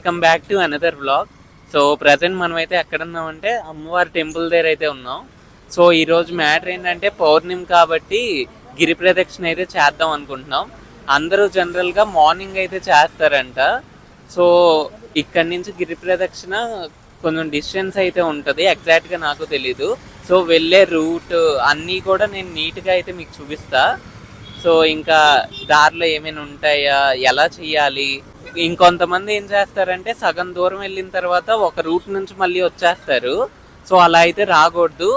Welcome back to another vlog. So present మనమైతే ఎక్కడ ఉన్నామంటే అమ్మవారి టెంపుల్ దగ్గర అయితే ఉన్నాం. సో ఈరోజు మ్యాటర్ ఏంటంటే పౌర్ణమి కాబట్టి గిరి ప్రదక్షిణ అయితే చేద్దాం అనుకుంటున్నాం. అందరూ జనరల్గా మార్నింగ్ అయితే చేస్తారంట. సో ఇక్కడి నుంచి గిరి ప్రదక్షిణ కొంచెం డిస్టెన్స్ అయితే ఉంటుంది, ఎగ్జాక్ట్గా నాకు తెలీదు. సో వెళ్ళే రూట్ అన్నీ కూడా నేను నీట్గా అయితే మీకు చూపిస్తా. సో ఇంకా దారిలో ఏమైనా ఉంటాయా, ఎలా చేయాలి, ఇంకొంతమంది ఏం చేస్తారంటే సగం దూరం వెళ్ళిన తర్వాత ఒక రూట్ నుంచి మళ్ళీ వచ్చేస్తారు. సో అలా అయితే రాకూడదు.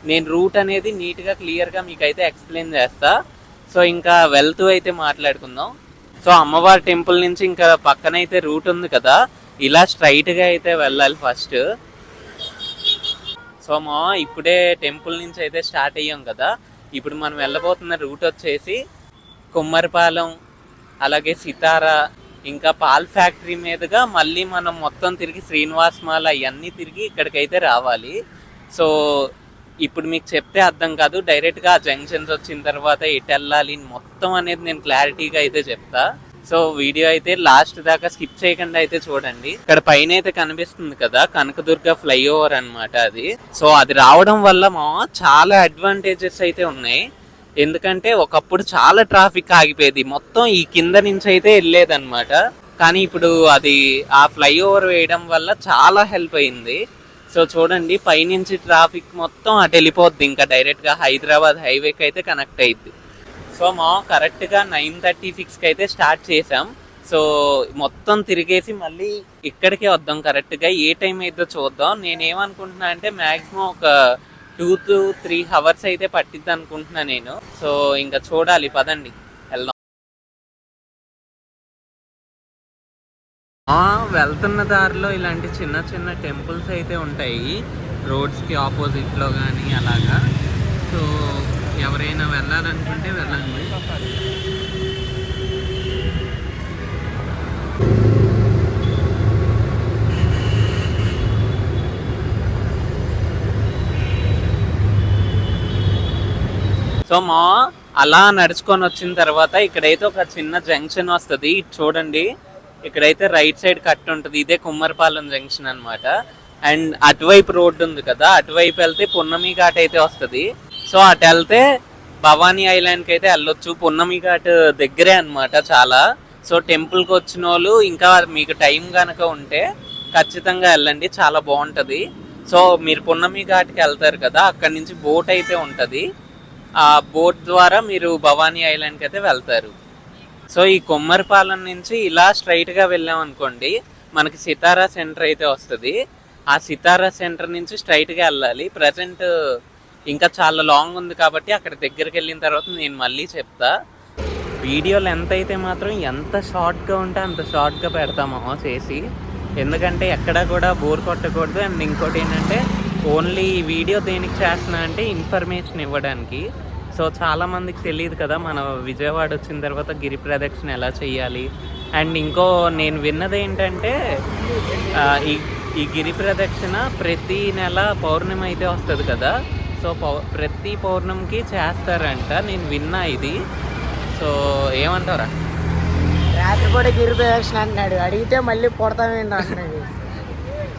నేను రూట్ అనేది నీట్గా క్లియర్గా మీకు అయితే ఎక్స్ప్లెయిన్ చేస్తా. సో ఇంకా వెళ్తూ అయితే మాట్లాడుకుందాం. సో అమ్మవారి టెంపుల్ నుంచి ఇంకా పక్కన అయితే రూట్ ఉంది కదా, ఇలా స్ట్రైట్గా అయితే వెళ్ళాలి ఫస్ట్. సో ఇప్పుడే టెంపుల్ నుంచి అయితే స్టార్ట్ అయ్యాం కదా. ఇప్పుడు మనం వెళ్ళబోతున్న రూట్ వచ్చేసి కుమ్మరిపాలెం, అలాగే సితారా, ఇంకా పాల్ ఫ్యాక్టరీ మీదుగా మళ్ళీ మనం మొత్తం తిరిగి శ్రీనివాస్ మాల్ అవన్నీ తిరిగి ఇక్కడికైతే రావాలి. సో ఇప్పుడు మీకు చెప్తే అర్థం కాదు, డైరెక్ట్గా జంక్షన్స్ వచ్చిన తర్వాత ఎటు వెళ్ళాలి మొత్తం అనేది నేను క్లారిటీగా అయితే చెప్తా. సో వీడియో అయితే లాస్ట్ దాకా స్కిప్ చేయకుండా అయితే చూడండి. ఇక్కడ పైన అయితే కనిపిస్తుంది కదా కనకదుర్గ ఫ్లైఓవర్ అనమాట అది. సో అది రావడం వల్ల చాలా అడ్వాంటేజెస్ అయితే ఉన్నాయి. ఎందుకంటే ఒకప్పుడు చాలా ట్రాఫిక్ ఆగిపోయేది, మొత్తం ఈ కింద నుంచి అయితే వెళ్ళేదన్నమాట. కానీ ఇప్పుడు అది ఆ ఫ్లైఓవర్ వేయడం వల్ల చాలా హెల్ప్ అయింది. సో చూడండి పైనుంచి ట్రాఫిక్ మొత్తం అటు వెళ్ళిపోద్ది, ఇంకా డైరెక్ట్గా హైదరాబాద్ హైవేకి అయితే కనెక్ట్ అయ్యిద్ది. సో కరెక్ట్గా 9:36కి అయితే స్టార్ట్ చేసాం. సో మొత్తం తిరిగేసి మళ్ళీ ఇక్కడికే వద్దాం. కరెక్ట్గా ఏ టైం అయితే చూద్దాం. నేనేమనుకుంటున్నా అంటే మ్యాక్సిమం ఒక 2 to 3 hours అయితే పట్టిద్ది అనుకుంటున్నా నేను. సో ఇంకా చూడాలి, పదండి వెళ్దాం. వెళ్తున్న దారిలో ఇలాంటి చిన్న చిన్న టెంపుల్స్ అయితే ఉంటాయి రోడ్స్కి ఆపోజిట్లో కానీ అలాగా. సో ఎవరైనా వెళ్ళాలనుకుంటే వెళ్ళండి. సో అలా నడుచుకొని వచ్చిన తర్వాత ఇక్కడైతే ఒక చిన్న జంక్షన్ వస్తుంది. ఇటు చూడండి, ఇక్కడైతే రైట్ సైడ్ కట్ ఉంటుంది, ఇదే కుమ్మరిపాలెం జంక్షన్ అనమాట. అండ్ అటువైపు రోడ్డు ఉంది కదా, అటువైపు వెళ్తే పున్నమి ఘాట్ అయితే వస్తుంది. సో అటు వెళ్తే భవానీ ఐలాండ్కి అయితే వెళ్ళొచ్చు. పున్నమి ఘాట్ దగ్గరే అనమాట చాలా. సో టెంపుల్కి వచ్చిన వాళ్ళు ఇంకా మీకు టైం కనుక ఉంటే ఖచ్చితంగా వెళ్ళండి, చాలా బాగుంటుంది. సో మీరు పున్నమి ఘాట్కి వెళ్తారు కదా, అక్కడి నుంచి బోట్ అయితే ఉంటుంది. ఆ బోట్ ద్వారా మీరు భవానీ ఐలాండ్కి అయితే వెళ్తారు. సో ఈ కొమ్మరిపాలెం నుంచి ఇలా స్ట్రైట్గా వెళ్ళాం అనుకోండి, మనకి సితారా సెంటర్ అయితే వస్తుంది. ఆ సితారా సెంటర్ నుంచి స్ట్రైట్గా వెళ్ళాలి. ప్రజెంట్ ఇంకా చాలా లాంగ్ ఉంది కాబట్టి అక్కడ దగ్గరికి వెళ్ళిన తర్వాత నేను మళ్ళీ చెప్తా. వీడియో లెంత్ అయితే మాత్రం ఎంత షార్ట్గా ఉంటే అంత షార్ట్గా పెడతామో చేసి, ఎందుకంటే ఎక్కడా కూడా బోర్ కొట్టకూడదు. అండ్ ఇంకోటి ఏంటంటే ఓన్లీ వీడియో దేనికి చేస్తున్నా అంటే ఇన్ఫర్మేషన్ ఇవ్వడానికి. సో చాలామందికి తెలియదు కదా మన విజయవాడ వచ్చిన తర్వాత గిరి ప్రదక్షిణ ఎలా చేయాలి. అండ్ ఇంకో నేను విన్నది ఏంటంటే ఈ గిరి ప్రదక్షిణ ప్రతి నెల పౌర్ణమి అయితే వస్తుంది కదా. సో ప్రతి పౌర్ణమికి చేస్తారంట, నేను విన్నా ఇది. సో ఏమంటారా? రాత్రి కూడా గిరి ప్రదక్షిణ అంటున్నాడు, అడిగితే మళ్ళీ పొడతామేంటి అంటున్నాడు.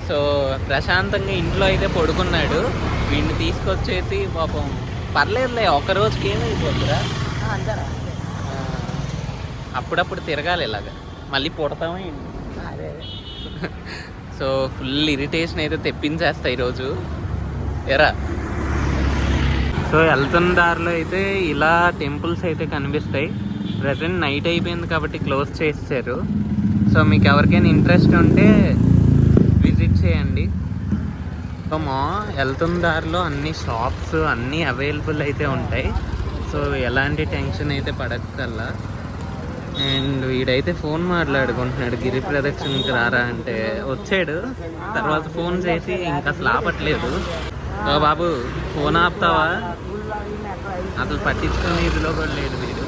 సో ప్రశాంతంగా ఇంట్లో అయితే పడుకున్నాడు. వీడిని తీసుకొచ్చేసి పాపం పర్లేదులే, ఒక రోజుకి ఏమైపోతుందిరా, అంతేరా అప్పుడప్పుడు తిరగాలి ఇలాగా, మళ్ళీ పుడతామా ఏంటి. అదే సో ఫుల్ ఇరిటేషన్ అయితే తెప్పించేస్తా ఈరోజు ఎరా. సో వెళ్తున్న దారిలో అయితే ఇలా టెంపుల్స్ అయితే కనిపిస్తాయి. ప్రజెంట్ నైట్ అయిపోయింది కాబట్టి క్లోజ్ చేశారు. సో మీకు ఎవరికైనా ఇంట్రెస్ట్ ఉంటే విజిట్ చేయండి. సో వెళ్తున్న దారిలో అన్ని షాప్స్ అన్నీ అవైలబుల్ అయితే ఉంటాయి. సో ఎలాంటి టెన్షన్ అయితే పడక్కల్లా. అండ్ వీడైతే ఫోన్ మాట్లాడుకుంటున్నాడు, గిరి ప్రదక్షిణకి రారా అంటే వచ్చాడు. తర్వాత ఫోన్ చేసి ఇంకా అసలు ఆపట్లేదు. బాబు ఫోన్ ఆపుతావా, అసలు పట్టించుకుని ఇదిలో కూడా లేదు వీడు.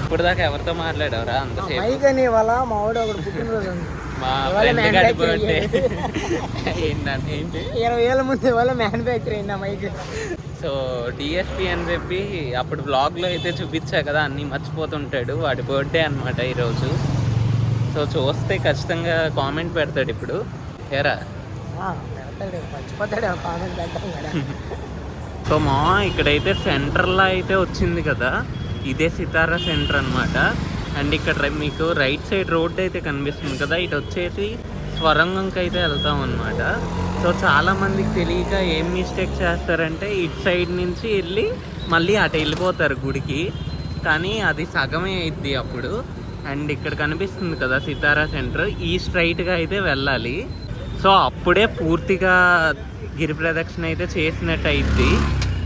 ఇప్పుడు దాకా ఎవరితో మాట్లాడావరా అంతసేపు? మా ఫ్రెండ్ గారి బర్త్డే ఏంటంటే 20,000 ముందు వాళ్ళ మ్యానుఫ్యాక్చర్ అయింది ఆ మైక్. సో డిఎస్పి అని చెప్పి అప్పుడు బ్లాగ్లో అయితే చూపించా కదా, అన్నీ మర్చిపోతుంటాడు. వాడి బర్త్డే అనమాట ఈరోజు. సో చూస్తే ఖచ్చితంగా కామెంట్ పెడతాడు ఇప్పుడు ఏరా. పెడతాడు, మర్చిపోతాడు కామెంట్ పెట్టడం కదా. సో మా ఇక్కడైతే సెంటర్లో అయితే వచ్చింది కదా, ఇదే సితారా సెంటర్ అనమాట. అండ్ ఇక్కడ మీకు రైట్ సైడ్ రోడ్ అయితే కనిపిస్తుంది కదా, ఇటు వచ్చేసి స్వరంగంకి అయితే వెళ్తాం అనమాట. సో చాలామందికి తెలియక ఏం మిస్టేక్ చేస్తారంటే ఇటు సైడ్ నుంచి వెళ్ళి మళ్ళీ అటు వెళ్ళిపోతారు గుడికి, కానీ అది సగమే అయిద్ది అప్పుడు. అండ్ ఇక్కడ కనిపిస్తుంది కదా సితారా సెంటర్, ఈ స్ట్రైట్గా అయితే వెళ్ళాలి. సో అప్పుడే పూర్తిగా గిరి ప్రదక్షిణ అయితే చేసినట్టు అయిద్ది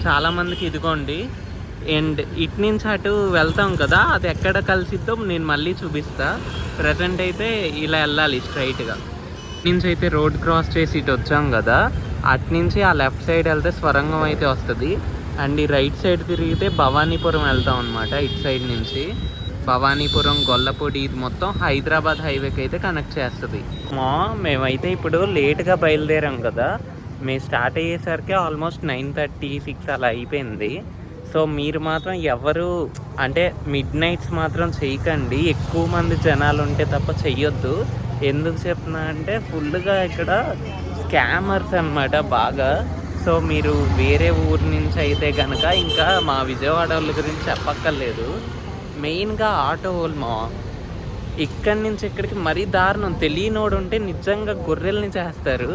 చాలామందికి. ఇదిగోండి, అండ్ ఇటు నుంచి అటు వెళ్తాం కదా, అది ఎక్కడ కలిసిద్దో నేను మళ్ళీ చూపిస్తా. ప్రజెంట్ అయితే ఇలా వెళ్ళాలి స్ట్రైట్గా. నుంచి అయితే రోడ్ క్రాస్ చేసి ఇటు వచ్చాం కదా, అటు నుంచి ఆ లెఫ్ట్ సైడ్ వెళ్తే స్వరంగం అయితే వస్తుంది. అండ్ ఈ రైట్ సైడ్ తిరిగితే భవానీపురం వెళ్తాం అనమాట. ఇటు సైడ్ నుంచి భవానీపురం, గొల్లపూడి, ఇది మొత్తం హైదరాబాద్ హైవేకి అయితే కనెక్ట్ చేస్తుంది. మేమైతే ఇప్పుడు లేట్గా బయలుదేరాం కదా, మేము స్టార్ట్ అయ్యేసరికి ఆల్మోస్ట్ 9:30-6 అలా అయిపోయింది. సో మీరు మాత్రం ఎవరు అంటే మిడ్ నైట్స్ మాత్రం చేయకండి, ఎక్కువ మంది జనాలు ఉంటే తప్ప చెయ్యొద్దు. ఎందుకు చెప్తున్నా అంటే ఫుల్గా ఇక్కడ స్కామర్స్ అన్నమాట బాగా. సో మీరు వేరే ఊరు నుంచి అయితే కనుక ఇంకా మా విజయవాడ వాళ్ళ గురించి చెప్పక్కర్లేదు. మెయిన్గా ఆటో వాళ్ళు ఇక్కడి నుంచి ఇక్కడికి మరీ దారుణం. తెలియనోడు ఉంటే నిజంగా గొర్రెల్ని చేస్తారు,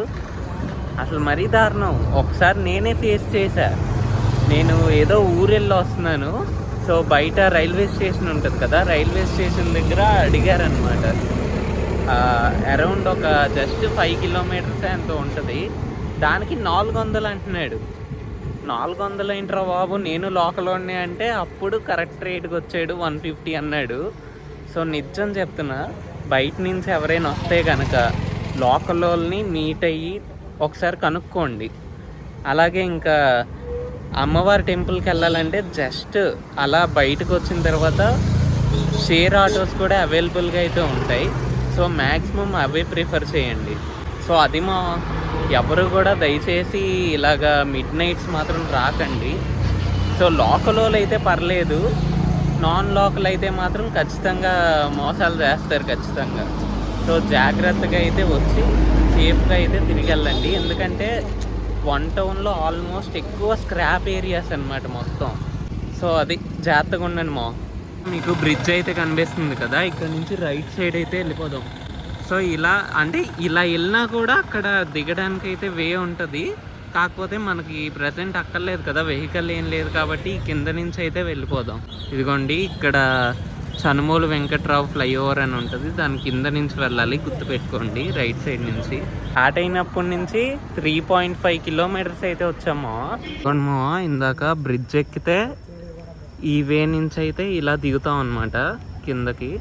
అసలు మరీ దారుణం. ఒకసారి నేనే ఫేస్ చేశా. నేను ఏదో ఊరెళ్ళి వస్తున్నాను, సో బయట రైల్వే స్టేషన్ ఉంటుంది కదా, రైల్వే స్టేషన్ దగ్గర అడిగారనమాట. అరౌండ్ ఒక జస్ట్ 5 కిలోమీటర్స్ ఎంతో ఉంటుంది, దానికి 400 అంటున్నాడు. 400 ఏంట్రా బాబు, నేను లోకల్లోనే అంటే అప్పుడు కరెక్ట్ రేట్కి వచ్చాడు 150 అన్నాడు. సో నిజం చెప్తున్నా, బయట నుంచి ఎవరైనా వస్తే కనుక లోకల్ వాళ్ళని మీట్ అయ్యి ఒకసారి కనుక్కోండి. అలాగే ఇంకా అమ్మవారి టెంపుల్కి వెళ్ళాలంటే జస్ట్ అలా బయటకు వచ్చిన తర్వాత షేర్ ఆటోస్ కూడా అవైలబుల్గా అయితే ఉంటాయి. సో మ్యాక్సిమం అవే ప్రిఫర్ చేయండి. సో అది ఎవరు కూడా దయచేసి ఇలాగా మిడ్ నైట్స్ మాత్రం రాకండి. సో లోకల్ వాళ్ళు అయితే పర్లేదు, నాన్ లోకల్ అయితే మాత్రం ఖచ్చితంగా మోసాలు చేస్తారు ఖచ్చితంగా. సో జాగ్రత్తగా అయితే వచ్చి సేఫ్గా అయితే తిరిగి వెళ్ళండి. ఎందుకంటే 1 టౌన్లో ఆల్మోస్ట్ ఎక్కువ స్క్రాప్ ఏరియాస్ అన్నమాట మొత్తం. సో అది జాగ్రత్తగా ఉండండి మీకు బ్రిడ్జ్ అయితే కనిపిస్తుంది కదా, ఇక్కడ నుంచి రైట్ సైడ్ అయితే వెళ్ళిపోదాం. సో ఇలా అంటే ఇలా వెళ్ళినా కూడా అక్కడ దిగడానికి అయితే వే ఉంటుంది, కాకపోతే మనకి ప్రజెంట్ అక్కర్లేదు కదా, వెహికల్ ఏం లేదు కాబట్టి కింద నుంచి అయితే వెళ్ళిపోదాం. ఇదిగోండి, ఇక్కడ చనుమూలు వెంకట్రావు ఫ్లైఓవర్ అని ఉంటుంది, దాని కింద నుంచి వెళ్ళాలి, గుర్తుపెట్టుకోండి. రైట్ సైడ్ నుంచి స్టార్ట్ అయినప్పటి నుంచి 3.5 కిలోమీటర్స్ అయితే వచ్చాము. ఇందాక బ్రిడ్జ్ ఎక్కితే ఈ వే నుంచి అయితే ఇలా దిగుతాం అన్నమాట కిందకి.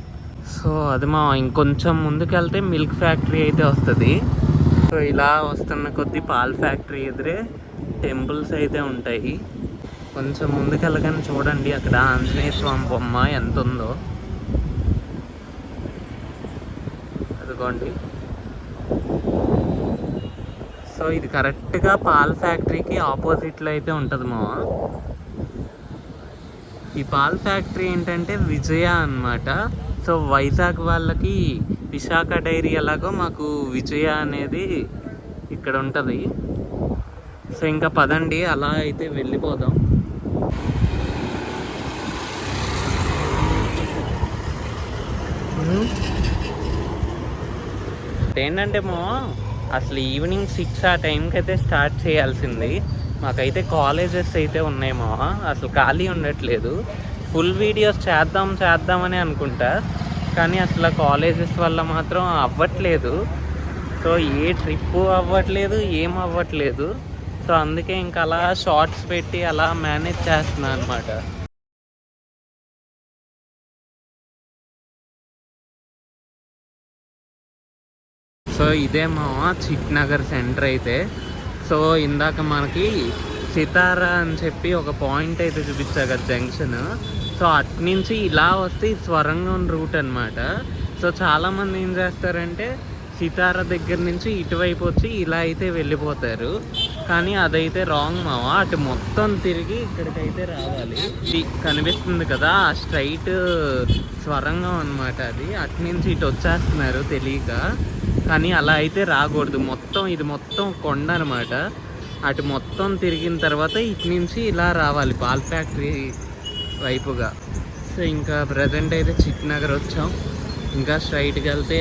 సో అది ఇంకొంచెం ముందుకు వెళ్తే మిల్క్ ఫ్యాక్టరీ అయితే వస్తుంది. సో ఇలా వస్తున్న కొద్దీ పాల ఫ్యాక్టరీ ఎదురే టెంపుల్స్ అయితే ఉంటాయి. కొంచెం ముందుకు వెళ్ళగానే చూడండి, అక్కడ ఆంజనేయ స్వామి బొమ్మ ఎంత ఉందో, అదిగోండి. సో ఇది కరెక్ట్గా పాల ఫ్యాక్టరీకి ఆపోజిట్లో అయితే ఉంటుంది ఈ పాల్ ఫ్యాక్టరీ ఏంటంటే విజయ అన్నమాట. సో వైజాగ్ వాళ్ళకి విశాఖ డైరీ ఎలాగో మాకు విజయ అనేది ఇక్కడ ఉంటుంది. సో ఇంకా పదండి, అలా అయితే వెళ్ళిపోదాం. ఏంటంటే అసలు ఈవినింగ్ 6 ఆ టైంకి అయితే స్టార్ట్ చేయాల్సింది. మాకైతే కాలేజెస్ అయితే ఉన్నాయేమో, అసలు ఖాళీ ఉండట్లేదు. ఫుల్ వీడియోస్ చేద్దామని అనుకుంటా, కానీ అసలు కాలేజెస్ వల్ల మాత్రం అవ్వట్లేదు. సో ఏ ట్రిప్పు అవ్వట్లేదు, ఏం అవ్వట్లేదు. సో అందుకే ఇంకా అలా షార్ట్స్ పెట్టి అలా మేనేజ్ చేస్తున్నాను అనమాట. సో ఇదేమో చిట్నగర్ సెంటర్ అయితే. సో ఇందాక మనకి సితారా అని చెప్పి ఒక పాయింట్ అయితే చూపించా కదా, జంక్షన్. సో అటు నుంచి ఇలా వస్తే స్వరంగం రూట్ అనమాట. సో చాలామంది ఏం చేస్తారంటే సితారా దగ్గర నుంచి ఇటువైపు వచ్చి ఇలా అయితే వెళ్ళిపోతారు. కానీ అదైతే రాంగ్ మావా. అటు మొత్తం తిరిగి ఇక్కడికైతే రావాలి. ఇది కనిపిస్తుంది కదా ఆ స్ట్రైట్ స్వరంగం అన్నమాట. అది అటు నుంచి ఇటు వచ్చేస్తున్నారు తెలియక. కానీ అలా అయితే రాకూడదు. ఇది మొత్తం కొండ అనమాట. అటు మొత్తం తిరిగిన తర్వాత ఇటు నుంచి ఇలా రావాలి పాల్ ఫ్యాక్టరీ వైపుగా. సో ఇంకా ప్రజెంట్ అయితే చిక్ నగర్ వచ్చాం. ఇంకా స్ట్రైట్కి వెళ్తే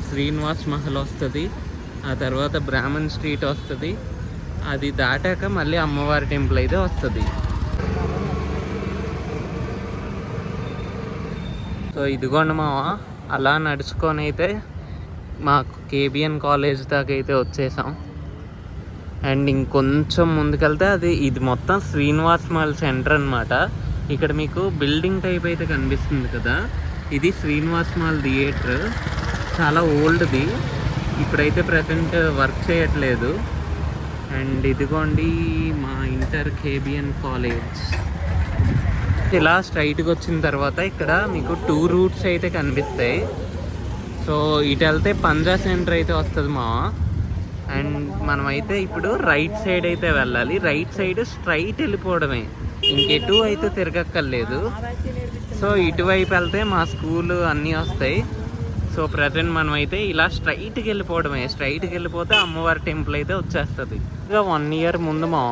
శ్రీనివాస్ మహల్ వస్తుంది. ఆ తర్వాత బ్రాహ్మణ్ స్ట్రీట్ వస్తుంది. అది దాటాక మళ్ళీ అమ్మవారి టెంపుల్ అయితే వస్తుంది. సో ఇదిగోండి మావా, అలా నడుచుకొని అయితే మాకు కేబిఎన్ కాలేజ్ దాకా అయితే వచ్చేసాం. అండ్ ఇంకొంచెం ముందుకెళ్తే ఇది మొత్తం శ్రీనివాస్ మహల్ సెంటర్ అనమాట. ఇక్కడ మీకు బిల్డింగ్ టైప్ అయితే కనిపిస్తుంది కదా, ఇది శ్రీనివాస్ మహల్ థియేటర్. చాలా ఓల్డ్ది, ఇప్పుడైతే ప్రజెంట్ వర్క్ చేయట్లేదు. అండ్ ఇదిగోండి మా ఇంటర్ కేబిఎన్ కాలేజ్. ఇలా స్ట్రైట్గా వచ్చిన తర్వాత ఇక్కడ మీకు 2 రూట్స్ అయితే కనిపిస్తాయి. సో ఇటు వెళ్తే పంజా సెంటర్ అయితే వస్తుంది మా. అండ్ మనమైతే ఇప్పుడు రైట్ సైడ్ అయితే వెళ్ళాలి. రైట్ సైడ్ స్ట్రైట్ వెళ్ళిపోవడమే, ఇంకెటు అయితే తిరగక్కర్లేదు. సో ఇటువైపు వెళ్తే మా స్కూల్ అన్నీ వస్తాయి. సో ప్రజెంట్ మనం అయితే ఇలా స్ట్రైట్కి వెళ్ళిపోవడమే. స్ట్రైట్కి వెళ్ళిపోతే అమ్మవారి టెంపుల్ అయితే వచ్చేస్తుంది. ఇంకా 1 ఇయర్ ముందు మా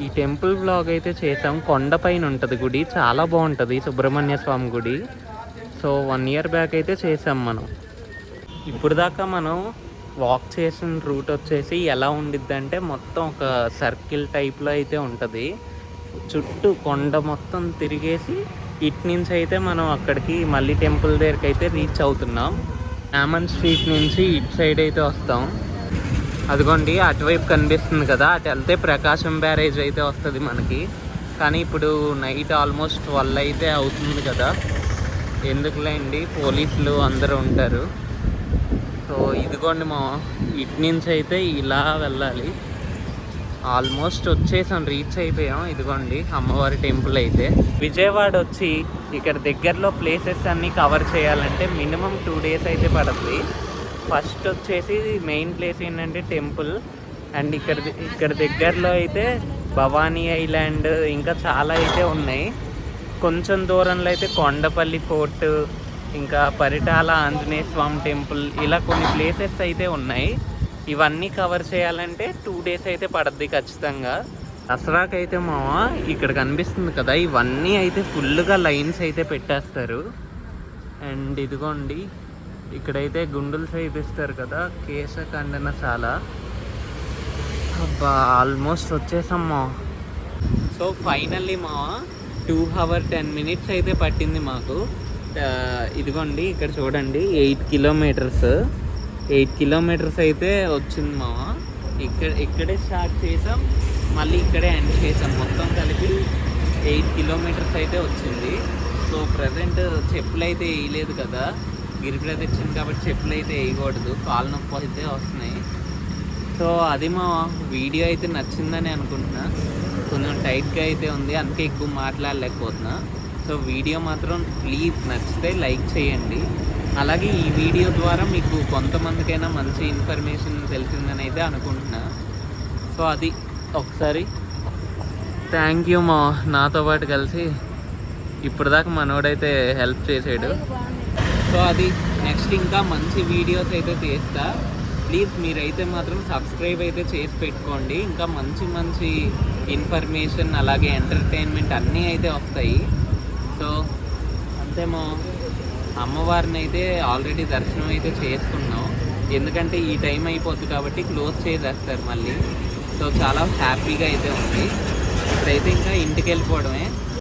ఈ టెంపుల్ బ్లాగ్ అయితే చేసాం. కొండపైన ఉంటుంది గుడి, చాలా బాగుంటుంది సుబ్రహ్మణ్య స్వామి గుడి. సో 1 ఇయర్ బ్యాక్ అయితే చేసాం మనం. ఇప్పుడు దాకా మనం వాక్ చేసిన రూట్ వచ్చేసి ఎలా ఉండిద్ది అంటే మొత్తం ఒక సర్కిల్ టైప్లో అయితే ఉంటుంది. చుట్టూ కొండ మొత్తం తిరిగేసి ఇటు నుంచి అయితే మనం అక్కడికి మళ్ళీ టెంపుల్ దగ్గరికి అయితే రీచ్ అవుతున్నాం. రామన్ స్ట్రీట్ నుంచి ఇటు సైడ్ అయితే వస్తాం. అదిగోండి అటువైపు కనిపిస్తుంది కదా, అటు వెళ్తే ప్రకాశం బ్యారేజ్ అయితే వస్తుంది మనకి. కానీ ఇప్పుడు నైట్ ఆల్మోస్ట్ 12 అయితే అవుతుంది కదా, ఎందుకులేండి పోలీసులు అందరూ ఉంటారు. సో ఇదిగోండి మా ఇటు నుంచి అయితే ఇలా వెళ్ళాలి. ఆల్మోస్ట్ వచ్చేసాం, రీచ్ అయిపోయాం. ఇదిగోండి అమ్మవారి టెంపుల్ అయితే. విజయవాడ వచ్చి ఇక్కడ దగ్గరలో ప్లేసెస్ అన్నీ కవర్ చేయాలంటే మినిమం 2 days అయితే పడుతుంది. ఫస్ట్ వచ్చేసి మెయిన్ ప్లేస్ ఏంటంటే టెంపుల్. అండ్ ఇక్కడ దగ్గరలో అయితే భవానీ ఐలాండ్ ఇంకా చాలా అయితే ఉన్నాయి. కొంచెం దూరంలో అయితే కొండపల్లి ఫోర్ట్, ఇంకా పరిటాల ఆంజనేయ స్వామి టెంపుల్, ఇలా కొన్ని ప్లేసెస్ అయితే ఉన్నాయి. ఇవన్నీ కవర్ చేయాలంటే 2 days అయితే పడుద్ది ఖచ్చితంగా. దసరాకైతే మావా ఇక్కడ కనిపిస్తుంది కదా, ఇవన్నీ అయితే ఫుల్గా లైన్స్ అయితే పెట్టేస్తారు. అండ్ ఇదిగోండి ఇక్కడైతే గుండులు చేయిస్తారు కదా, కేశఖండనశాల. అబ్బా ఆల్మోస్ట్ వచ్చేసామ్మా. సో ఫైనల్లీ మా 2 hours 10 minutes అయితే పట్టింది మాకు. ఇదిగోండి ఇక్కడ చూడండి 8 kilometers అయితే వచ్చింది మా. ఇక్కడే స్టార్ట్ చేసాం, మళ్ళీ ఇక్కడే ఎండ్ చేసాం. మొత్తం కలిపి 8 kilometers అయితే వచ్చింది. సో ప్రజెంట్ చెప్పులు అయితే వేయలేదు కదా, గిరి ప్రదక్షిణ కాబట్టి చెప్పులు అయితే వేయకూడదు, కాలు నొప్పి అయితే వస్తున్నాయి. సో అది మా వీడియో అయితే నచ్చిందని అనుకుంటున్నా. కొంచెం టైట్గా అయితే ఉంది, అందుకే ఎక్కువ మాట్లాడలేకపోతున్నా. సో వీడియో మాత్రం ప్లీజ్ నచ్చితే లైక్ చేయండి. అలాగే ఈ వీడియో ద్వారా మీకు కొంతమందికైనా మంచి ఇన్ఫర్మేషన్ తెలిసిందని అయితే అనుకుంటున్నా. సో అది ఒకసారి థ్యాంక్ యూ మా, నాతో పాటు కలిసి ఇప్పటిదాకా మనోడైతే హెల్ప్ చేసాడు. సో అది నెక్స్ట్ ఇంకా మంచి వీడియోస్ అయితే తీస్తా. ప్లీజ్ మీరైతే మాత్రం సబ్స్క్రైబ్ అయితే చేసి పెట్టుకోండి. ఇంకా మంచి మంచి ఇన్ఫర్మేషన్ అలాగే ఎంటర్టైన్మెంట్ అన్నీ అయితే వస్తాయి. సో అంతే మా, అమ్మవారిని అయితే ఆల్రెడీ దర్శనం అయితే చేసుకున్నాం. ఎందుకంటే ఈ టైం అయిపోద్ది కాబట్టి క్లోజ్ చేసేస్తారు మళ్ళీ. సో చాలా హ్యాపీగా అయితే ఉంది. ఇప్పుడైతే ఇంకా ఇంటికి వెళ్ళిపోవడమే.